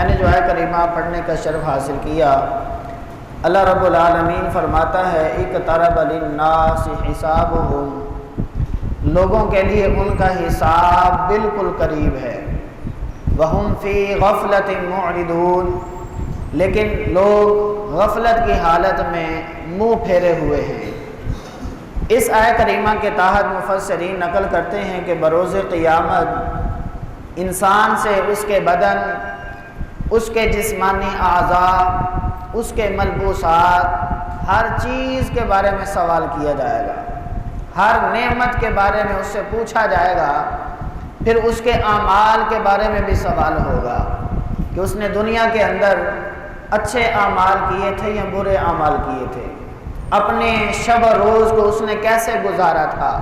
میں نے جو آیت کریمہ پڑھنے کا شرف حاصل کیا، اللہ رب العالمین فرماتا ہے اقترب للناس حسابهم، لوگوں کے لیے ان کا حساب بالکل قریب ہے، وہم فی غفلۃ معرضون، لیکن لوگ غفلت کی حالت میں منہ پھیرے ہوئے ہیں۔ اس آیت کریمہ کے تحت مفسرین نقل کرتے ہیں کہ بروز قیامت انسان سے اس کے بدن، اس کے جسمانی اعضاء، اس کے ملبوسات، ہر چیز کے بارے میں سوال کیا جائے گا، ہر نعمت کے بارے میں اس سے پوچھا جائے گا، پھر اس کے اعمال کے بارے میں بھی سوال ہوگا کہ اس نے دنیا کے اندر اچھے اعمال کیے تھے یا برے اعمال کیے تھے، اپنے شب و روز کو اس نے کیسے گزارا تھا۔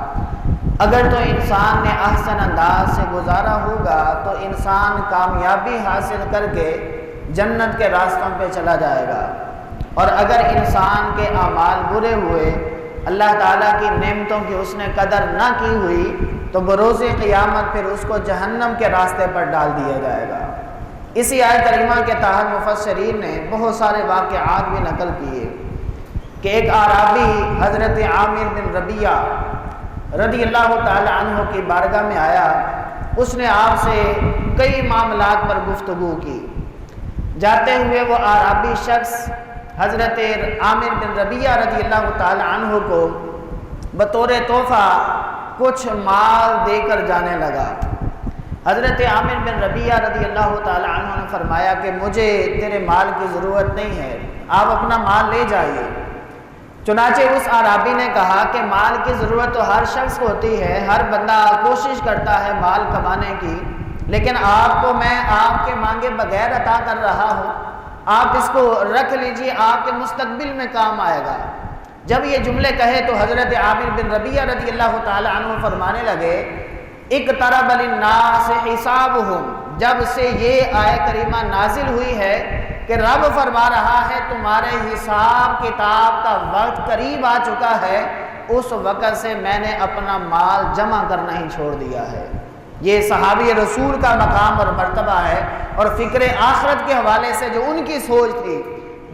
اگر تو انسان نے احسن انداز سے گزارا ہوگا تو انسان کامیابی حاصل کر کے جنت کے راستوں پہ چلا جائے گا، اور اگر انسان کے اعمال برے ہوئے، اللہ تعالیٰ کی نعمتوں کی اس نے قدر نہ کی ہوئی، تو بروز قیامت پھر اس کو جہنم کے راستے پر ڈال دیا جائے گا۔ اسی آیت کریمہ کے تحت مفسرین نے بہت سارے واقعات بھی نقل کیے کہ ایک اعرابی حضرت عامر بن ربیعہ رضی اللہ تعالی عنہ کی بارگاہ میں آیا، اس نے آپ سے کئی معاملات پر گفتگو کی۔ جاتے ہوئے وہ اعرابی شخص حضرت عامر بن ربیعہ رضی اللہ تعالی عنہ کو بطور تحفہ کچھ مال دے کر جانے لگا۔ حضرت عامر بن ربیعہ رضی اللہ تعالی عنہ نے فرمایا کہ مجھے تیرے مال کی ضرورت نہیں ہے، آپ اپنا مال لے جائیے۔ چنانچہ اس اعرابی نے کہا کہ مال کی ضرورت تو ہر شخص کو ہوتی ہے، ہر بندہ کوشش کرتا ہے مال کمانے کی، لیکن آپ کو میں آپ کے مانگے بغیر عطا کر رہا ہوں، آپ اس کو رکھ لیجئے، آپ کے مستقبل میں کام آئے گا۔ جب یہ جملے کہے تو حضرت عامر بن ربیعہ رضی اللہ تعالی عنہ فرمانے لگے اقترب للناس حسابهم، جب سے یہ آیت کریمہ نازل ہوئی ہے کہ رب فرما رہا ہے تمہارے حساب کتاب کا وقت قریب آ چکا ہے، اس وقت سے میں نے اپنا مال جمع کرنا ہی چھوڑ دیا ہے۔ یہ صحابی رسول کا مقام اور مرتبہ ہے، اور فکر آخرت کے حوالے سے جو ان کی سوچ تھی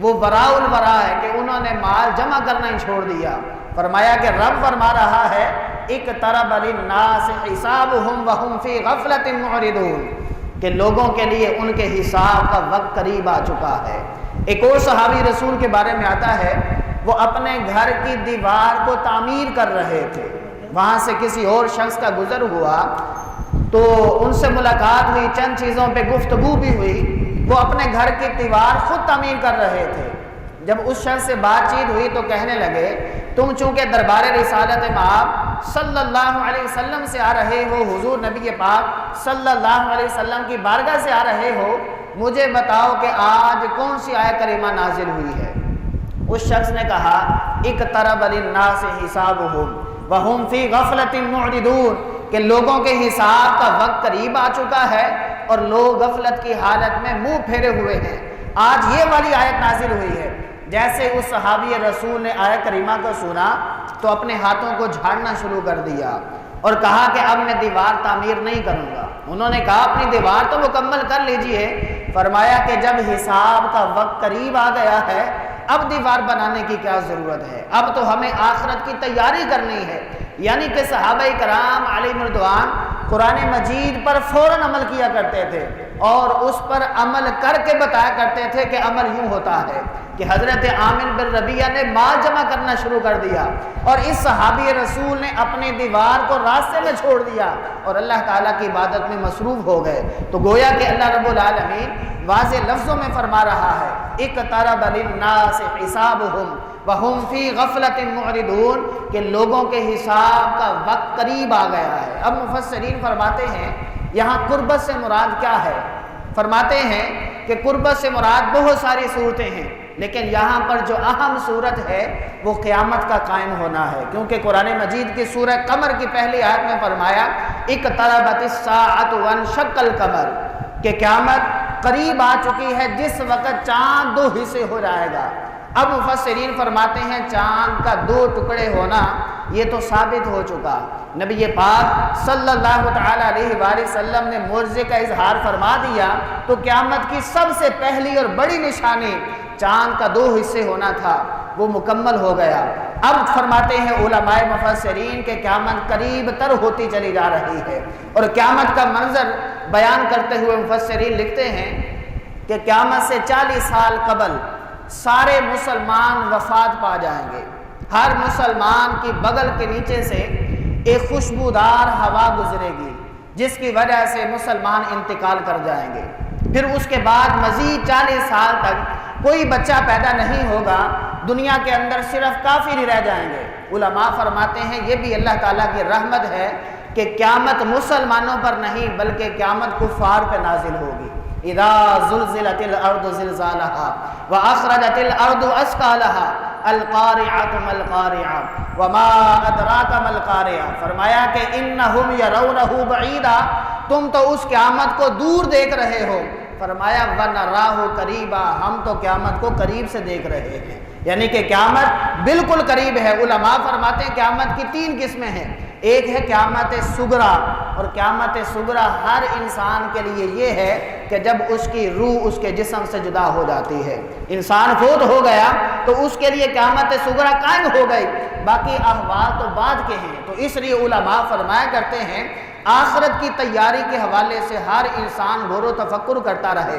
وہ براء البراء ہے کہ انہوں نے مال جمع کرنا ہی چھوڑ دیا۔ فرمایا کہ رب فرما رہا ہے اقترب للناس حسابهم وهم فی غفلۃ معرضون، کہ لوگوں کے لیے ان کے حساب کا وقت قریب آ چکا ہے۔ ایک اور صحابی رسول کے بارے میں آتا ہے، وہ اپنے گھر کی دیوار کو تعمیر کر رہے تھے، وہاں سے کسی اور شخص کا گزر ہوا تو ان سے ملاقات ہوئی، چند چیزوں پہ گفتگو بھی ہوئی، وہ اپنے گھر کی دیوار خود تعمیر کر رہے تھے۔ جب اس شخص سے بات چیت ہوئی تو کہنے لگے تم چونکہ دربار رسالت مآب صلی اللہ علیہ وسلم سے آ رہے ہو، حضور نبی پاک صلی اللہ علیہ وسلم کی بارگاہ سے آ رہے ہو، مجھے بتاؤ کہ آج کون سی آیت کریمہ نازل ہوئی ہے۔ اس شخص نے کہا اقترب للناس حسابهم وهم فی غفلۃ معرضون، کہ لوگوں کے حساب کا وقت قریب آ چکا ہے اور لوگ غفلت کی حالت میں منہ پھیرے ہوئے ہیں۔ آج یہ والی آیت نازل ہوئی ہے۔ جیسے اس صحابی رسول نے آیت کریمہ کو سنا تو اپنے ہاتھوں کو جھاڑنا شروع کر دیا اور کہا کہ اب میں دیوار تعمیر نہیں کروں گا۔ انہوں نے کہا اپنی دیوار تو مکمل کر لیجئے۔ فرمایا کہ جب حساب کا وقت قریب آ گیا ہے، اب دیوار بنانے کی کیا ضرورت ہے، اب تو ہمیں آخرت کی تیاری کرنی ہے۔ یعنی کہ صحابہ کرام علیہم رضوان قرآن مجید پر فوراً عمل کیا کرتے تھے اور اس پر عمل کر کے بتایا کرتے تھے کہ عمل یوں ہوتا ہے کہ حضرت عامر بن ربیعہ نے مال جمع کرنا شروع کر دیا اور اس صحابی رسول نے اپنی دیوار کو راستے میں چھوڑ دیا اور اللہ تعالیٰ کی عبادت میں مصروف ہو گئے۔ تو گویا کہ اللہ رب العالمین واضح لفظوں میں فرما رہا ہے اقترب للناس حسابهم وهم فی غفلۃ معرضون، کہ لوگوں کے حساب کا وقت قریب آ گیا ہے۔ اب مفسرین فرماتے ہیں یہاں قربت سے مراد کیا ہے؟ فرماتے ہیں کہ قربت سے مراد بہت ساری صورتیں ہیں، لیکن یہاں پر جو اہم صورت ہے وہ قیامت کا قائم ہونا ہے، کیونکہ قرآن مجید کی سورہ قمر کی پہلی آیت میں فرمایا اقتربت الساعۃ وانشق القمر، کہ قیامت قریب آ چکی ہے جس وقت چاند دو حصے ہو جائے گا۔ اب مفسرین فرماتے ہیں چاند کا دو ٹکڑے ہونا یہ تو ثابت ہو چکا۔ نبی پاک صلی اللہ تعالی علیہ وآلہ وسلم نے معجزے کا اظہار فرما دیا تو قیامت کی سب سے پہلی اور بڑی نشانی چاند کا 2 حصے ہونا تھا، وہ مکمل ہو گیا۔ اب فرماتے ہیں علماء مفسرین کہ قیامت قریب تر ہوتی چلی جا رہی ہے، اور قیامت کا منظر بیان کرتے ہوئے مفسرین لکھتے ہیں کہ قیامت سے 40 سال قبل سارے مسلمان وفات پا جائیں گے۔ ہر مسلمان کی بغل کے نیچے سے ایک خوشبودار ہوا گزرے گی جس کی وجہ سے مسلمان انتقال کر جائیں گے۔ پھر اس کے بعد مزید 40 سال تک کوئی بچہ پیدا نہیں ہوگا، دنیا کے اندر صرف کافر ہی رہ جائیں گے۔ علماء فرماتے ہیں یہ بھی اللہ تعالیٰ کی رحمت ہے کہ قیامت مسلمانوں پر نہیں بلکہ قیامت کفار پہ نازل ہوگی۔ اذا زلزلت الارض زلزالها واخرجت الارض اثقالها القارعة ما القارعة وما ادراك ما القارعة، فرمایا کہ انہم یرونہ بعیدا، تم تو اس قیامت کو دور دیکھ رہے ہو، فرمایا ونراہ قریبا، ہم تو قیامت کو قریب سے دیکھ رہے ہیں، یعنی کہ قیامت بالکل قریب ہے۔ علماء فرماتے ہیں قیامت کی 3 قسمیں ہیں، ایک ہے قیامت صغریٰ، اور قیامت صغریٰ ہر انسان کے لیے یہ ہے کہ جب اس کی روح اس کے جسم سے جدا ہو جاتی ہے، انسان فوت ہو گیا تو اس کے لیے قیامت صغریٰ قائم ہو گئی، باقی احوال تو بعد کے ہیں۔ تو اس لیے علماء فرمایا کرتے ہیں آخرت کی تیاری کے حوالے سے ہر انسان غور و تفکر کرتا رہے،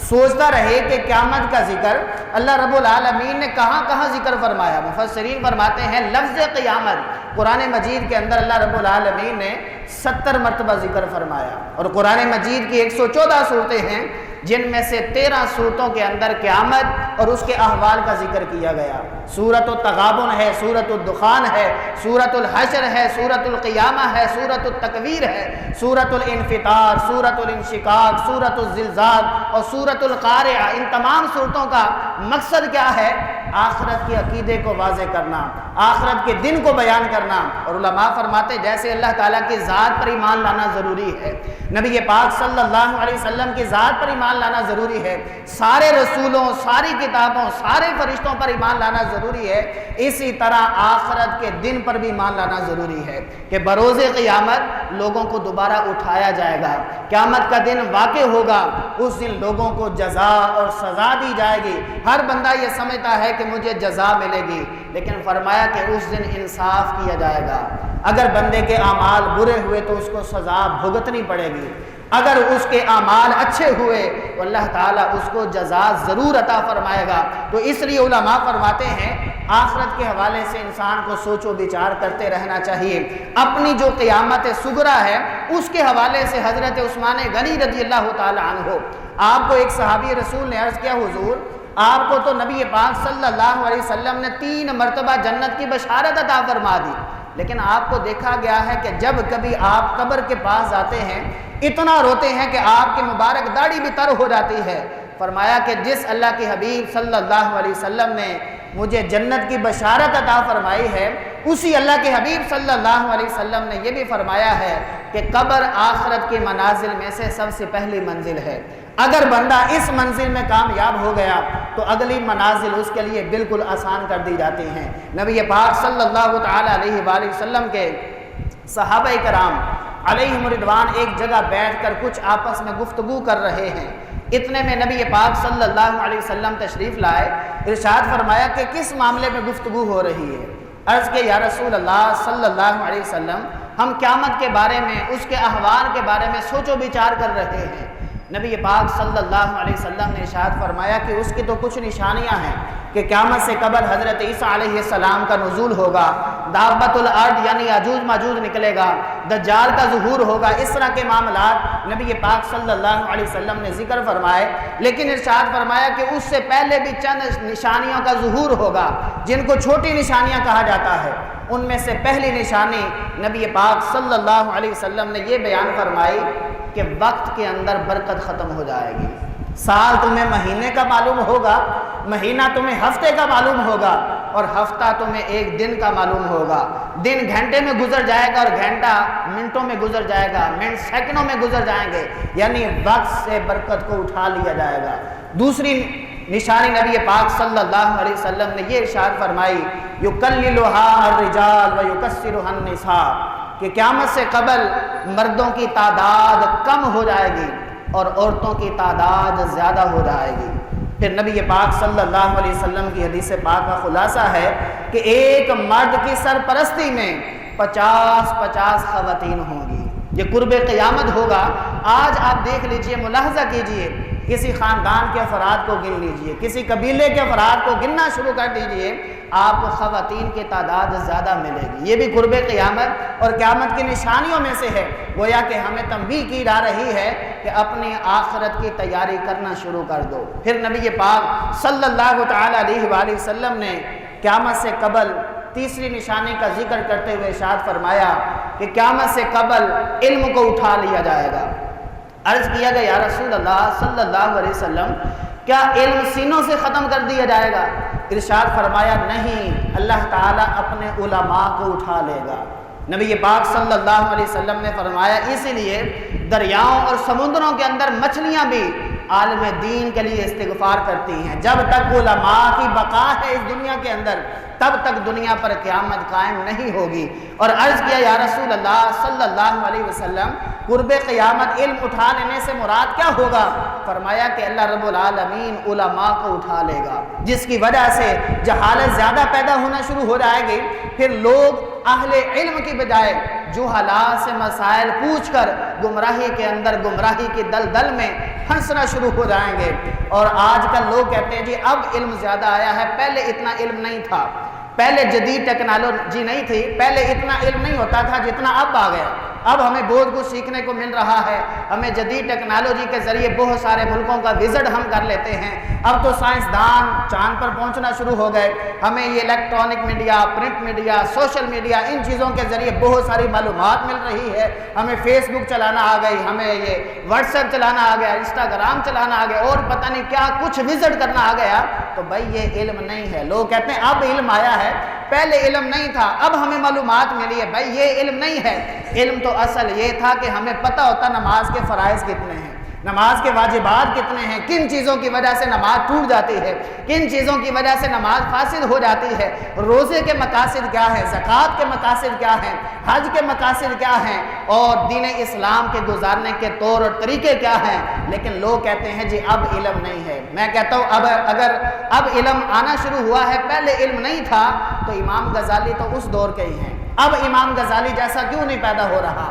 سوچتا رہے کہ قیامت کا ذکر اللہ رب العالمین نے کہاں کہاں ذکر فرمایا۔ مفسرین فرماتے ہیں لفظ قیامت قرآن مجید کے اندر اللہ رب العالمین نے 70 مرتبہ ذکر فرمایا، اور قرآن مجید کی 114 صورتیں ہیں جن میں سے 13 صورتوں کے اندر قیامت اور اس کے احوال کا ذکر کیا گیا۔ سورۃ التغابن ہے، سورۃ الدخان ہے، سورۃ الحشر ہے، سورۃ القیامہ ہے، سورۃ التکویر ہے، سورۃ الانفطار، سورۃ الانشقاق، سورۃ الزلزال اور سورۃ القارعہ۔ ان تمام صورتوں کا مقصد کیا ہے؟ آخرت کے عقیدے کو واضح کرنا، آخرت کے دن کو بیان کرنا۔ اور علماء فرماتے جیسے اللہ تعالیٰ کی ذات پر ایمان لانا ضروری ہے، نبی پاک صلی اللہ علیہ وسلم کی ذات پر ایمان لانا ضروری ہے، سارے رسولوں، ساری کتابوں، سارے فرشتوں پر ایمان لانا ضروری ہے، اسی طرح آخرت کے دن پر بھی ایمان لانا ضروری ہے کہ بروز قیامت لوگوں کو دوبارہ اٹھایا جائے گا، قیامت کا دن واقع ہوگا، اس دن لوگوں کو جزا اور سزا دی جائے گی۔ ہر بندہ یہ سمجھتا ہے کہ مجھے جزا ملے گی، لیکن فرمایا کہ اس دن انصاف کیا جائے گا۔ اگر بندے کے اعمال برے ہوئے تو اس کو سزا بھگتنی پڑے گی، اگر اس کے اعمال اچھے ہوئے تو اللہ تعالیٰ اس کو جزا ضرور عطا فرمائے گا۔ تو اس لیے علماء فرماتے ہیں آخرت کے حوالے سے انسان کو سوچ و بچار کرتے رہنا چاہیے۔ اپنی جو قیامت صغریٰ ہے اس کے حوالے سے حضرت عثمان غنی رضی اللہ تعالیٰ عنہ، آپ کو ایک صحابی رسول نے عرض کیا حضور آپ کو تو نبی پاک صلی اللہ علیہ وسلم نے 3 مرتبہ جنت کی بشارت عطا فرما دی، لیکن آپ کو دیکھا گیا ہے کہ جب کبھی آپ قبر کے پاس جاتے ہیں اتنا روتے ہیں کہ آپ کی مبارک داڑھی بھی تر ہو جاتی ہے۔ فرمایا کہ جس اللہ کے حبیب صلی اللہ علیہ وسلم نے مجھے جنت کی بشارت عطا فرمائی ہے، اسی اللہ کے حبیب صلی اللہ علیہ وسلم نے یہ بھی فرمایا ہے کہ قبر آخرت کی منازل میں سے سب سے پہلی منزل ہے، اگر بندہ اس منزل میں کامیاب ہو گیا تو اگلی منازل اس کے لیے بالکل آسان کر دی جاتی ہیں۔ نبی پاک صلی اللہ تعالی علیہ وآلہ وسلم کے صحابہ کرام علیہم رضوان ایک جگہ بیٹھ کر کچھ آپس میں گفتگو کر رہے ہیں، اتنے میں نبی پاک صلی اللہ علیہ وسلم تشریف لائے، ارشاد فرمایا کہ کس معاملے میں گفتگو ہو رہی ہے؟ عرض کہ یا رسول اللہ صلی اللہ علیہ وسلم ہم قیامت کے بارے میں، اس کے احوال کے بارے میں سوچ و بچار کر رہے ہیں۔ نبی پاک صلی اللہ علیہ وسلم نے ارشاد فرمایا کہ اس کی تو کچھ نشانیاں ہیں کہ قیامت سے قبل حضرت عیسیٰ علیہ السلام کا نزول ہوگا، دابت الارض یعنی یاجوج ماجوج نکلے گا، دجال کا ظہور ہوگا، اس طرح کے معاملات نبی پاک صلی اللہ علیہ وسلم نے ذکر فرمائے، لیکن ارشاد فرمایا کہ اس سے پہلے بھی چند نشانیوں کا ظہور ہوگا جن کو چھوٹی نشانیاں کہا جاتا ہے۔ ان میں سے پہلی نشانی نبی پاک صلی اللہ علیہ وسلم نے یہ بیان فرمائی کہ وقت کے اندر برکت ختم ہو جائے گی۔ سال تمہیں مہینے کا معلوم ہوگا، مہینہ تمہیں ہفتے کا معلوم ہوگا، اور ہفتہ تمہیں ایک دن کا معلوم ہوگا، دن گھنٹے میں گزر جائے گا اور گھنٹہ منٹوں میں گزر جائے گا، منٹ سیکنڈوں میں گزر جائیں گے، یعنی وقت سے برکت کو اٹھا لیا جائے گا۔ دوسری نشانی نبی پاک صلی اللہ علیہ وسلم نے یہ ارشاد فرمائی یکللھا الرجال ویکسرھا النساء کہ قیامت سے قبل مردوں کی تعداد کم ہو جائے گی اور عورتوں کی تعداد زیادہ ہو جائے گی۔ پھر نبی پاک صلی اللہ علیہ وسلم کی حدیث پاک کا خلاصہ ہے کہ ایک مرد کی سرپرستی میں 50 خواتین ہوں گی۔ یہ قرب قیامت ہوگا۔ آج آپ دیکھ لیجئے، ملاحظہ کیجئے، کسی خاندان کے افراد کو گن لیجئے، کسی قبیلے کے افراد کو گننا شروع کر دیجئے، آپ کو خواتین کی تعداد زیادہ ملے گی۔ یہ بھی قرب قیامت اور قیامت کی نشانیوں میں سے ہے۔ گویا کہ ہمیں تنبیہ کی جا رہی ہے کہ اپنی آخرت کی تیاری کرنا شروع کر دو۔ پھر نبی پاک صلی اللہ تعالی علیہ وآلہ وسلم نے قیامت سے قبل تیسری نشانی کا ذکر کرتے ہوئے ارشاد فرمایا کہ قیامت سے قبل علم کو اٹھا لیا جائے گا۔ عرض کیا گیا یا رسول اللہ صلی اللہ علیہ وسلم کیا علم سینوں سے ختم کر دیا جائے گا؟ ارشاد فرمایا نہیں، اللہ تعالیٰ اپنے علماء کو اٹھا لے گا۔ نبی پاک صلی اللہ علیہ وسلم نے فرمایا اسی لیے دریاؤں اور سمندروں کے اندر مچھلیاں بھی عالم دین کے لیے استغفار کرتی ہیں۔ جب تک علماء کی بقا ہے اس دنیا کے اندر تب تک دنیا پر قیامت قائم نہیں ہوگی۔ اور عرض کیا یا رسول اللہ صلی اللہ علیہ وسلم قرب قیامت علم اٹھا لینے سے مراد کیا ہوگا؟ فرمایا کہ اللہ رب العالمین علماء کو اٹھا لے گا، جس کی وجہ سے جہالت زیادہ پیدا ہونا شروع ہو جائے گی۔ پھر لوگ اہل علم کی بجائے جہلاء سے مسائل پوچھ کر گمراہی کے اندر گمراہی کی دلدل میں پھنسنا شروع ہو جائیں گے۔ اور آج کل لوگ کہتے ہیں جی اب علم زیادہ آیا ہے، پہلے اتنا علم نہیں تھا، پہلے جدید ٹیکنالوجی نہیں تھی، پہلے اتنا علم نہیں ہوتا تھا جتنا اب آ گیا۔ اب ہمیں بہت کچھ سیکھنے کو مل رہا ہے، ہمیں جدید ٹیکنالوجی کے ذریعے بہت سارے ملکوں کا وزٹ ہم کر لیتے ہیں۔ اب تو سائنسدان چاند پر پہنچنا شروع ہو گئے۔ ہمیں یہ electronic media, print media, social media, ان چیزوں کے ذریعے بہت ساری معلومات مل رہی ہے۔ ہمیں فیس بک چلانا آ گئی، ہمیں یہ واٹس ایپ چلانا آ گیا، انسٹاگرام چلانا آ گیا، اور پتہ نہیں کیا کچھ وزٹ کرنا آ گیا۔ تو بھائی یہ علم نہیں ہے۔ لوگ کہتے ہیں اب علم آیا ہے، پہلے علم نہیں تھا، اب ہمیں معلومات ملی ہے۔ بھائی یہ علم نہیں ہے۔ علم تو اصل یہ تھا کہ ہمیں پتہ ہوتا نماز کے فرائض کتنے ہیں، نماز کے واجبات کتنے ہیں، کن چیزوں کی وجہ سے نماز ٹوٹ جاتی ہے، کن چیزوں کی وجہ سے نماز فاسد ہو جاتی ہے، روزے کے مقاصد کیا ہیں، زکوٰۃ کے مقاصد کیا ہیں، حج کے مقاصد کیا ہیں، اور دین اسلام کے گزارنے کے طور اور طریقے کیا ہیں۔ لیکن لوگ کہتے ہیں جی اب علم نہیں ہے۔ میں کہتا ہوں اگر اب علم آنا شروع ہوا ہے، پہلے علم نہیں تھا، تو امام غزالی تو اس دور کے ہی ہیں۔ اب امام غزالی جیسا کیوں نہیں پیدا ہو رہا؟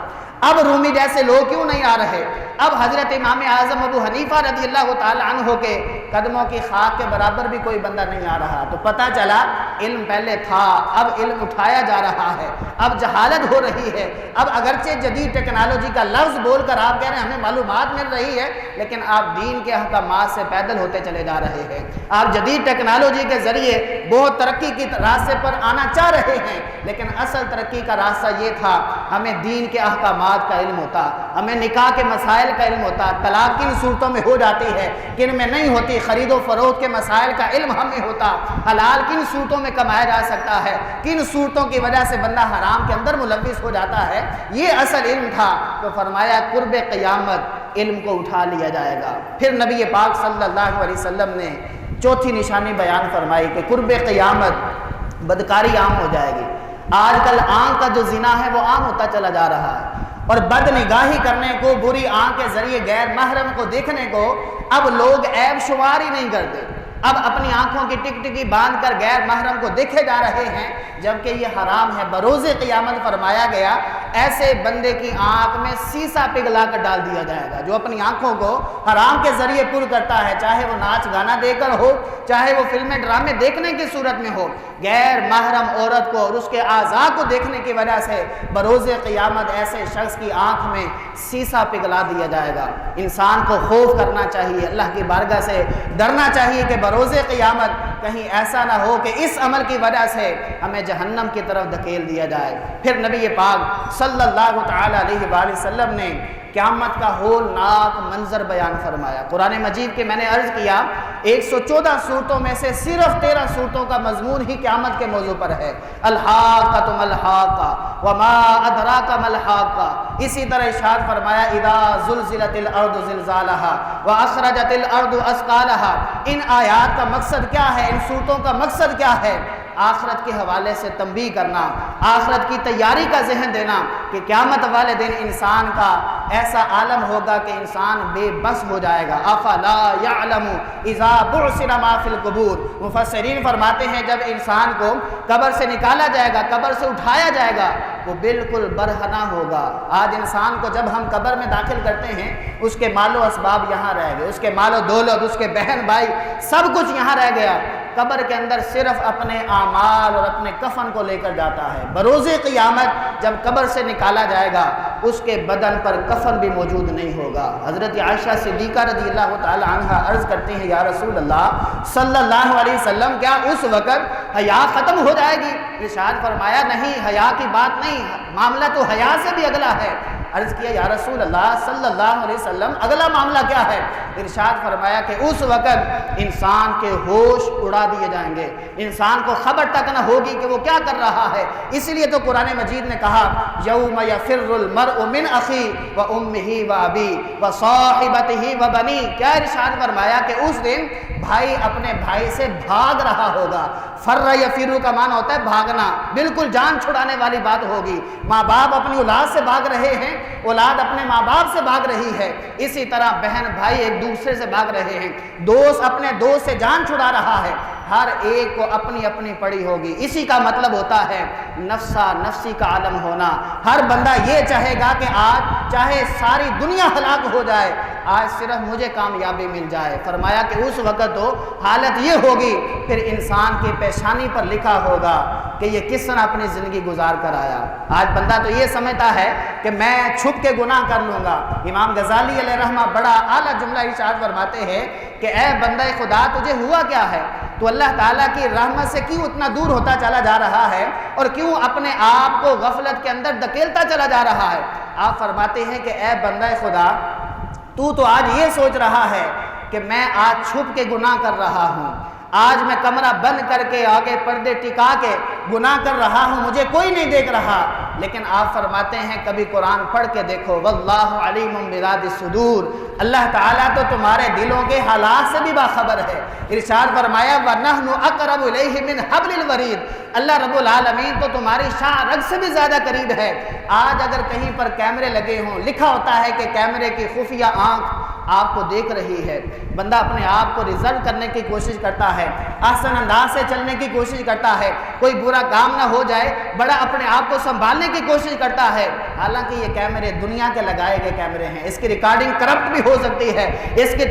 اب رومی جیسے لوگ کیوں نہیں آ رہے؟ اب حضرت امام اعظم ابو حنیفہ رضی اللہ تعالی عنہ کے قدموں کی خاک کے برابر بھی کوئی بندہ نہیں آ رہا۔ تو پتہ چلا علم پہلے تھا، اب علم اٹھایا جا رہا ہے، اب جہالت ہو رہی ہے۔ اب اگرچہ جدید ٹیکنالوجی کا لفظ بول کر آپ کہہ رہے ہیں ہمیں معلومات مل رہی ہے، لیکن آپ دین کے احکامات سے پیدل ہوتے چلے جا رہے ہیں۔ آپ جدید ٹیکنالوجی کے ذریعے بہت ترقی کی راستے پر آنا چاہ رہے ہیں، لیکن اصل ترقی کا راستہ یہ تھا ہمیں دین کے احکامات کا علم ہوتا، ہمیں نکاح کے مسائل کا علم ہوتا، طلاق کن صورتوں میں ہو جاتی ہے، کن میں نہیں ہوتی، خرید و فروخت کے مسائل کا علم ہمیں ہوتا، حلال کن صورتوں میں کمایا جا سکتا ہے، کن صورتوں کی وجہ سے بندہ حرام کے اندر ملوث ہو جاتا ہے، یہ اصل علم تھا۔ تو فرمایا قرب قیامت علم کو اٹھا لیا جائے گا۔ پھر نبی پاک صلی اللہ علیہ وسلم نے چوتھی نشانی بیان فرمائی کہ قرب قیامت بدکاری عام ہو جائے گی۔ آج کل آنکھ کا جو زنا ہے وہ عام ہوتا چلا جا رہا ہے، اور بد نگاہی کرنے کو، بری آنکھ کے ذریعے غیر محرم کو دیکھنے کو اب لوگ عیب شمار ہی نہیں کرتے۔ اب اپنی آنکھوں کی ٹک ٹکی باندھ کر غیر محرم کو دیکھے جا رہے ہیں، جبکہ یہ حرام ہے۔ بروز قیامت فرمایا گیا ایسے بندے کی آنکھ میں سیسا پگھلا کر ڈال دیا جائے گا جو اپنی آنکھوں کو حرام کے ذریعے پر کرتا ہے، چاہے وہ ناچ گانا دے کر ہو، چاہے وہ فلمیں ڈرامے دیکھنے کی صورت میں ہو۔ غیر محرم عورت کو اور اس کے اعضاء کو دیکھنے کی وجہ سے بروز قیامت ایسے شخص کی آنکھ میں سیسا پگھلا دیا جائے گا۔ انسان کو خوف کرنا چاہیے، اللہ کی بارگاہ سے ڈرنا چاہیے کہ بروز قیامت کہیں ایسا نہ ہو کہ اس عمل کی وجہ سے ہمیں جہنم کی طرف دھکیل دیا جائے۔ پھر نبی پاک صلی اللہ تعالی علیہ وآلہ وسلم نے قیامت کا ہولناک منظر بیان فرمایا۔ قرآن مجید کے میں نے عرض کیا 114 صورتوں میں سے صرف 13 صورتوں کا مضمون ہی قیامت کے موضوع پر ہے۔ الحاقۃ ما الحاقۃ وما ادراک ما الحاقہ۔ اسی طرح ارشاد فرمایا اذا زلزلت الارض زلزالها واخرجت الارض اثقالها۔ ان آیات کا مقصد کیا ہے، ان صورتوں کا مقصد کیا ہے؟ آخرت کے حوالے سے تنبیہ کرنا، آخرت کی تیاری کا ذہن دینا کہ قیامت والے دن انسان کا ایسا عالم ہوگا کہ انسان بے بس ہو جائے گا۔ افلا یعلم اذا بعثر ما فی القبور۔ مفسرین فرماتے ہیں جب انسان کو قبر سے نکالا جائے گا، قبر سے اٹھایا جائے گا، وہ بالکل برہنہ ہوگا۔ آج انسان کو جب ہم قبر میں داخل کرتے ہیں، اس کے مال و اسباب یہاں رہ گئے، اس کے مال و دولت، اس کے بہن بھائی، سب کچھ یہاں رہ گیا۔ قبر کے اندر صرف اپنے اعمال اور اپنے کفن کو لے کر جاتا ہے۔ بروز قیامت جب قبر سے نکالا جائے گا، اس کے بدن پر کفن بھی موجود نہیں ہوگا۔ حضرت عائشہ صدیقہ رضی اللہ تعالی عنہا عرض کرتی ہیں یا رسول اللہ صلی اللہ علیہ وسلم، کیا اس وقت حیا ختم ہو جائے گی؟ ارشاد فرمایا نہیں، حیا کی بات نہیں، معاملہ تو حیا سے بھی اگلا ہے۔ عرض کیا یا رسول اللہ صلی اللہ علیہ وسلم اگلا معاملہ کیا ہے؟ ارشاد فرمایا کہ اس وقت انسان کے ہوش اڑا دیے جائیں گے، انسان کو خبر تک نہ ہوگی کہ وہ کیا کر رہا ہے۔ اس لیے تو قرآن مجید نے کہا یوم یفر المرء من اخی و امہ و ابی و صاحبتہ و بنی۔ کیا ارشاد فرمایا کہ اس دن بھائی اپنے بھائی سے بھاگ رہا ہوگا۔ فر یفر کا معنی ہوتا ہے بھاگنا، بالکل جان چھڑانے والی بات ہوگی۔ ماں باپ اپنی اولاد سے بھاگ رہے ہیں، اولاد اپنے ماں باپ سے بھاگ رہی ہے، اسی طرح بہن بھائی ایک دوسرے سے بھاگ رہے ہیں، دوست اپنے دوست سے جان چھڑا رہا ہے، ہر ایک کو اپنی اپنی پڑی ہوگی۔ اسی کا مطلب ہوتا ہے نفسا نفسی کا عالم ہونا۔ ہر بندہ یہ چاہے گا کہ آج چاہے ساری دنیا ہلاک ہو جائے، آج صرف مجھے کامیابی مل جائے۔ فرمایا کہ اس وقت تو حالت یہ ہوگی، پھر انسان کی پیشانی پر لکھا ہوگا کہ یہ کس طرح اپنی زندگی گزار کر آیا۔ آج بندہ تو یہ سمجھتا ہے کہ میں چھپ کے گناہ کر لوں گا۔ امام غزالی علیہ رحمہ بڑا اعلیٰ جملہ ارشاد فرماتے ہیں کہ اے بندہ خدا تجھے ہوا کیا ہے؟ تو اللہ تعالیٰ کی رحمت سے کیوں اتنا دور ہوتا چلا جا رہا ہے اور کیوں اپنے آپ کو غفلت کے اندر دھکیلتا چلا جا رہا ہے؟ آپ فرماتے ہیں کہ اے بندہ خدا تو آج یہ سوچ رہا ہے کہ میں آج چھپ کے گناہ کر رہا ہوں، آج میں کمرہ بند کر کے آگے پردے ٹکا کے گناہ کر رہا ہوں، مجھے کوئی نہیں دیکھ رہا۔ لیکن آپ فرماتے ہیں کبھی قرآن پڑھ کے دیکھو واللہ علیم بذات الصدور، اللہ تعالیٰ تو تمہارے دلوں کے حالات سے بھی باخبر ہے۔ ارشاد فرمایا وَنَحْنُ أَقْرَبُ إِلَيْهِ مِنْ حَبْلِ الْوَرِيدِ، اللہ رب العالمین تو تمہاری شاہ رگ سے بھی زیادہ قریب ہے۔ آج اگر کہیں پر کیمرے لگے ہوں، لکھا ہوتا ہے کہ کیمرے کی خفیہ آنکھ آپ کو دیکھ رہی ہے، بندہ اپنے آپ کو ریزرو کرنے کی کوشش کرتا ہے، احسن انداز سے چلنے کی کوشش کرتا ہے، کوئی برا کام نہ ہو جائے، بڑا اپنے آپ کو سنبھالنے کی کوشش کرتا ہے۔ حالانکہ یہ کیمرے دنیا کے لگائے گئے کیمرے ہیں، اس کی ریکارڈنگ کرپٹ بھی ہو سکتی ہے، اس کی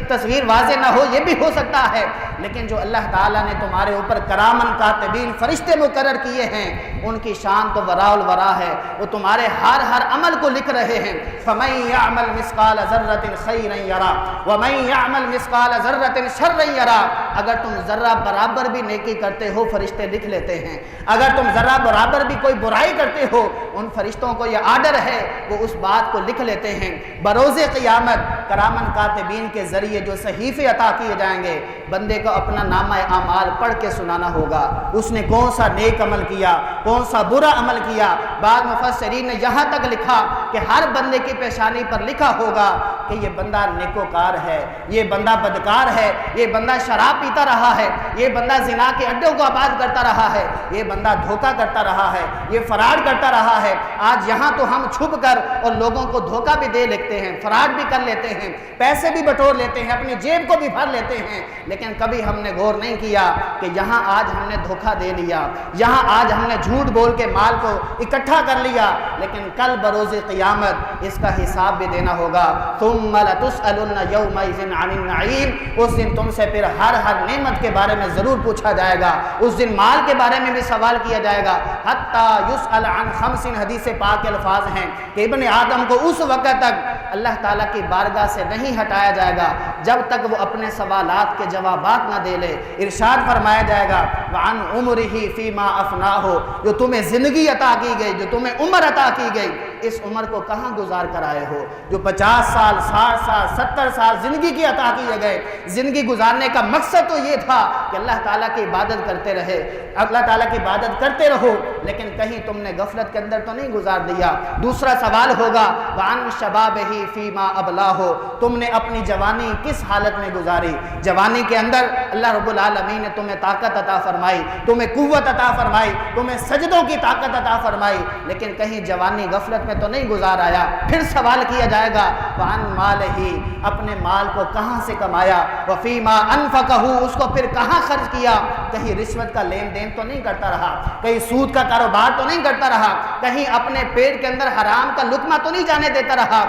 تصویر واضح نہ ہو یہ بھی ہو سکتا ہے، لیکن جو اللہ تعالیٰ نے تمہارے اوپر کرامن کاتبین فرشتے مقرر کیے ہیں، ان کی شان تو وراء الورا ہے، وہ تمہارے ہر عمل کو لکھ رہے ہیں۔ فَمَن يَعْمَلْ مِثْقَالَ ذَرَّةٍ خَيْرًا يَرَهُ وَمَن يَعْمَلْ مِثْقَالَ ذَرَّةٍ شَرًّا يَرَهُ۔ اگر تم ذرہ برابر بھی نیکی کرتے ہو فرشتے لکھ لیتے ہیں، اگر تم ذرہ برابر بھی کوئی برائی کرتے ہو ان فرشتوں کو یہ آرڈر ہے، وہ اس بات کو لکھ لیتے ہیں۔ بروز قیامت کرامن کاتبین کے ذریعے جو صحیفے عطا کیے جائیں گے، بندے کو اپنا نامہ اعمال پڑھ کے سنانا ہوگا، اس نے کون سا نیک عمل کیا، کون سا برا عمل کیا۔ بعض مفسرین نے یہاں تک لکھا کہ ہر بندے کی پیشانی پر لکھا ہوگا کہ یہ بندہ نیکوکار ہے، یہ بندہ بدکار ہے، یہ بندہ شراب پیتا رہا ہے، یہ بندہ زنا کے اڈوں کو آباد کرتا رہا ہے، یہ بندہ دھوکہ کرتا رہا ہے، یہ فراڈ کرتا رہا ہے۔ آج یہاں تو ہم چھپ کر اور لوگوں کو دھوکہ بھی دے لیتے ہیں، فراڈ بھی کر لیتے ہیں، پیسے بھی بٹور لیتے ہیں، اپنی جیب کو بھی بھر لیتے ہیں، لیکن کبھی ہم نے غور نہیں کیا کہ یہاں آج ہم نے دھوکہ دے لیا، یہاں آج ہم نے جھوٹ بول کے مال کو اکٹھا کر لیا، لیکن کل بروز قیامت اس کا حساب بھی دینا ہوگا۔ ثم لتسألن یومئذ عن النعیم، اس دن تم سے پھر ہر نعمت کے بارے میں ضرور پوچھا جائے گا، اس دن مال کے بارے میں بھی سوال کیا جائے گا۔ حتی یسأل عن خمس، حدیث پاک کے الفاظ ہیں کہ ابن آدم کو اس وقت تک اللہ تعالیٰ کی بارگاہ سے نہیں ہٹایا جائے گا جب تک وہ اپنے سوالات کے جوابات نہ دے لے۔ ارشاد فرمایا جائے گا وعن عمرہ فیما افناہ، جو تمہیں زندگی عطا کی گئی، جو تمہیں عمر عطا کی گئی، اس عمر کو کہاں گزار کر آئے ہو؟ جو 50 سال 60 سال 70 سال زندگی کی عطا کیے گئے، زندگی گزارنے کا مقصد تو یہ تھا کہ اللہ تعالیٰ کی عبادت کرتے رہے، اللہ تعالیٰ کی عبادت کرتے رہو، لیکن کہیں تم نے غفلت کے اندر تو نہیں گزار دیا۔ دوسرا سوال ہوگا وَعَنْ شَبَابِهِ فِي مَا أَبْلَاهُ، تم نے اپنی جوانی کس حالت میں گزاری؟ جوانی کے اندر اللہ رب العالمین نے تمہیں طاقت عطا فرمائی، تمہیں قوت عطا فرمائی، تمہیں سجدوں کی طاقت عطا فرمائی، لیکن کہیں جوانی غفلت میں تو نہیں گزار آیا۔ پھر سوال کیا جائے گا وَعَنْ مَالِهِ، اپنے مال کو کہاں سے کمایا؟ وَفِي مَا أَنْفَقَهُ، اس کو پھر کہاں خرچ کیا؟ کہیں رشوت کا لین دین تو نہیں کرتا رہا، کہیں سود کا کاروبار تو نہیں کرتا رہا، کہیں اپنے پیٹ کے اندر حرام کا لقمہ تو نہیں جانے دیتا رہا،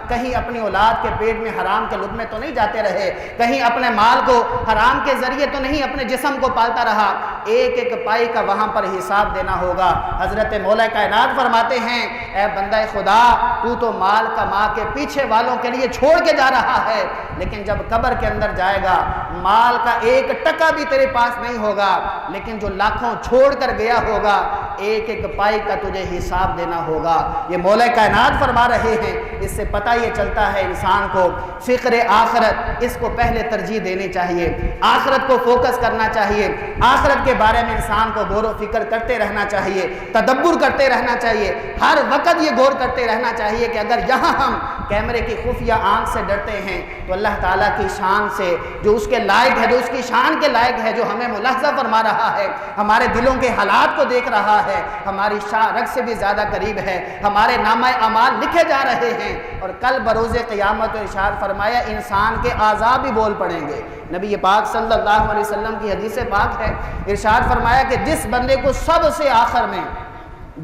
کہیں اپنی اولاد کے پیٹ میں حرام کے لقمے تو نہیں جاتے رہے، کہیں اپنے مال کو حرام کے ذریعے تو نہیں اپنے جسم کو پالتا رہا۔ ایک ایک پائی کا وہاں پر حساب دینا ہوگا۔ حضرت مولا کائنات فرماتے ہیں اے بندہ خدا، تو مال کما کے پیچھے والوں کے لیے چھوڑ کے جا رہا ہے، لیکن جب قبر کے اندر جائے گا مال کا ایک ٹکا بھی تیرے پاس نہیں ہوگا، لیکن جو لاکھوں چھوڑ کر گیا ہوگا ایک ایک پائی کا تجھے حساب دینا ہوگا۔ یہ مولا کائنات فرما رہے ہیں۔ اس سے پتہ یہ چلتا ہے انسان کو فکر آخرت، اس کو پہلے ترجیح دینی چاہیے، آخرت کو فوکس کرنا چاہیے، آخرت کے بارے میں انسان کو غور و فکر کرتے رہنا چاہیے، تدبر کرتے رہنا چاہیے، ہر وقت یہ غور کرتے رہنا چاہیے کہ اگر یہاں ہم کیمرے کی خفیہ آنکھ سے ڈرتے ہیں تو اللہ تعالیٰ کی شان سے، جو اس کے لائق ہے، جو اس کی شان کے لائق ہے، جو ہمیں ملاحظہ فرما رہا ہے، ہمارے دلوں کے حالات کو دیکھ رہا ہے، ہماری شارک سے بھی زیادہ قریب ہے، ہمارے نامہ اعمال لکھے جا رہے ہیں، اور کل بروز قیامت ارشاد فرمایا انسان کے اعضاء بھی بول پڑیں گے۔ نبی پاک صلی اللہ علیہ وسلم کی حدیث پاک ہے، ارشاد فرمایا کہ جس بندے کو سب سے آخر میں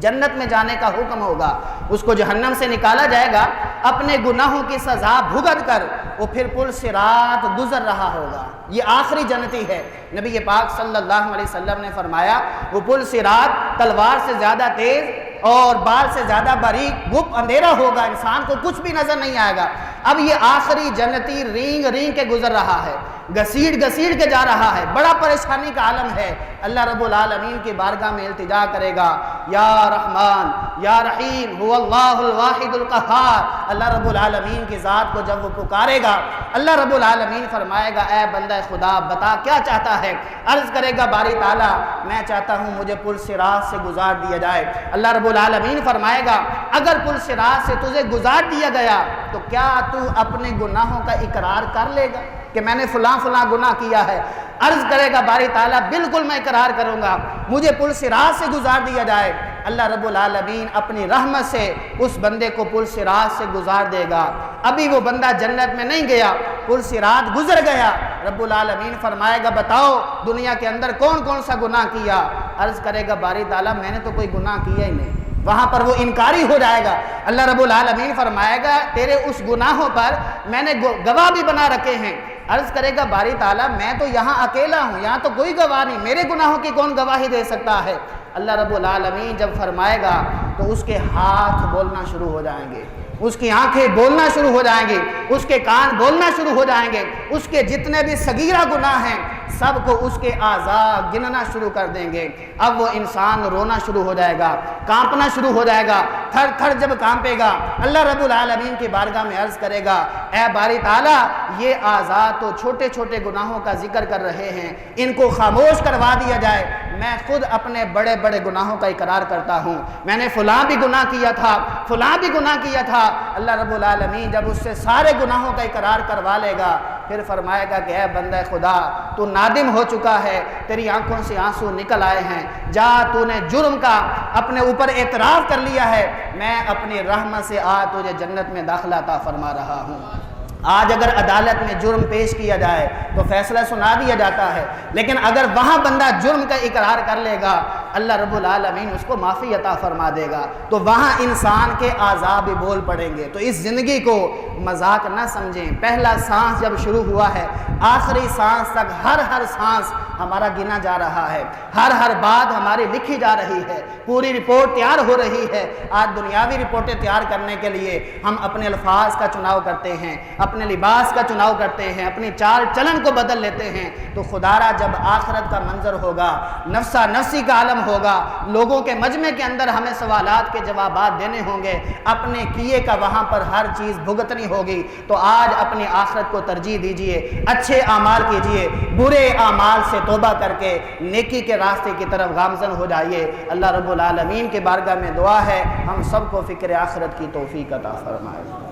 جنت میں جانے کا حکم ہوگا، اس کو جہنم سے نکالا جائے گا، اپنے گناہوں کی سزا بھگت کر وہ پھر پل صراط گزر رہا ہوگا، یہ آخری جنتی ہے۔ نبی پاک صلی اللہ علیہ وسلم نے فرمایا وہ پل صراط تلوار سے زیادہ تیز اور بال سے زیادہ باریک، گپ اندھیرا ہوگا، انسان کو کچھ بھی نظر نہیں آئے گا۔ اب یہ آخری جنتی رینگ رینگ کے گزر رہا ہے، گسیڑ گسیڑ کے جا رہا ہے، بڑا پریشانی کا عالم ہے۔ اللہ رب العالمین کی بارگاہ میں التجا کرے گا یا رحمان یا رحیم هو اللہ الواحد القہار۔ اللہ رب العالمین کی ذات کو جب وہ پکارے گا، اللہ رب العالمین فرمائے گا اے بندہ خدا بتا کیا چاہتا ہے؟ عرض کرے گا باری تعالیٰ میں چاہتا ہوں مجھے پل صراط سے گزار دیا جائے۔ اللہ رب العالمین فرمائے گا اگر پل صراط سے تجھے گزار دیا گیا تو کیا تو اپنے گناہوں کا اقرار کر لے گا کہ میں نے فلاں فلاں گناہ کیا ہے؟ عرض کرے گا باری تعالیٰ بالکل میں اقرار کروں گا، مجھے پل صراط سے گزار دیا جائے۔ اللہ رب العالمین اپنی رحمت سے اس بندے کو پل صراط سے گزار دے گا۔ ابھی وہ بندہ جنت میں نہیں گیا، پل صراط گزر گیا، رب العالمین فرمائے گا بتاؤ دنیا کے اندر کون کون سا گناہ کیا؟ عرض کرے گا باری تعالیٰ میں نے تو کوئی گناہ کیا ہی نہیں۔ وہاں پر وہ انکاری ہو جائے گا۔ اللہ رب العالمین فرمائے گا تیرے اس گناہوں پر میں نے گواہ بھی بنا رکھے ہیں۔ عرض کرے گا باری تعالیٰ میں تو یہاں اکیلا ہوں، یہاں تو کوئی گواہ نہیں، میرے گناہوں کی کون گواہی دے سکتا ہے؟ اللہ رب العالمین جب فرمائے گا تو اس کے ہاتھ بولنا شروع ہو جائیں گے، اس کی آنکھیں بولنا شروع ہو جائیں گی، اس کے کان بولنا شروع ہو جائیں گے، اس کے جتنے بھی صغیرہ گناہ ہیں سب کو اس کے اعضاء گننا شروع کر دیں گے۔ اب وہ انسان رونا شروع ہو جائے گا، کانپنا شروع ہو جائے گا، تھر تھر جب کانپے گا اللہ رب العالمین کی بارگاہ میں عرض کرے گا اے باری تعالیٰ یہ اعضاء تو چھوٹے چھوٹے گناہوں کا ذکر کر رہے ہیں، ان کو خاموش کروا دیا جائے، میں خود اپنے بڑے بڑے گناہوں کا اقرار کرتا ہوں، میں نے فلاں بھی گناہ کیا تھا، فلاں بھی گناہ کیا تھا۔ اللہ رب العالمین جب اس سے سارے گناہوں کا اقرار کروا لے گا پھر فرمائے گا کہ اے بندہ خدا تو نادم ہو چکا ہے، تیری آنکھوں سے آنسو نکل آئے ہیں، جا تو نے جرم کا اپنے اوپر اعتراف کر لیا ہے، میں اپنی رحمت سے آج تجھے جنت میں داخلہ عطا فرما رہا ہوں۔ آج اگر عدالت میں جرم پیش کیا جائے تو فیصلہ سنا دیا جاتا ہے، لیکن اگر وہاں بندہ جرم کا اقرار کر لے گا اللہ رب العالمین اس کو معافی عطا فرما دے گا، تو وہاں انسان کے اعضاء بھی بول پڑیں گے۔ تو اس زندگی کو مذاق نہ سمجھیں، پہلا سانس جب شروع ہوا ہے آخری سانس تک ہر سانس ہمارا گنا جا رہا ہے، ہر بات ہماری لکھی جا رہی ہے، پوری رپورٹ تیار ہو رہی ہے۔ آج دنیاوی رپورٹیں تیار کرنے کے لیے ہم اپنے الفاظ کا چناؤ کرتے ہیں، اپنے لباس کا چناؤ کرتے ہیں، اپنی چال چلن کو بدل لیتے ہیں، تو خدا را جب آخرت کا منظر ہوگا، نفسا نفسی کا عالم عالم ہوگا، لوگوں کے مجمع کے اندر ہمیں سوالات کے جوابات دینے ہوں گے، اپنے کیے کا وہاں پر ہر چیز بھگتنی ہوگی۔ تو آج اپنی آخرت کو ترجیح دیجئے، اچھے اعمال کیجئے، برے اعمال سے توبہ کر کے نیکی کے راستے کی طرف گامزن ہو جائیے۔ اللہ رب العالمین کے بارگاہ میں دعا ہے ہم سب کو فکر آخرت کی توفیق عطا فرمائے۔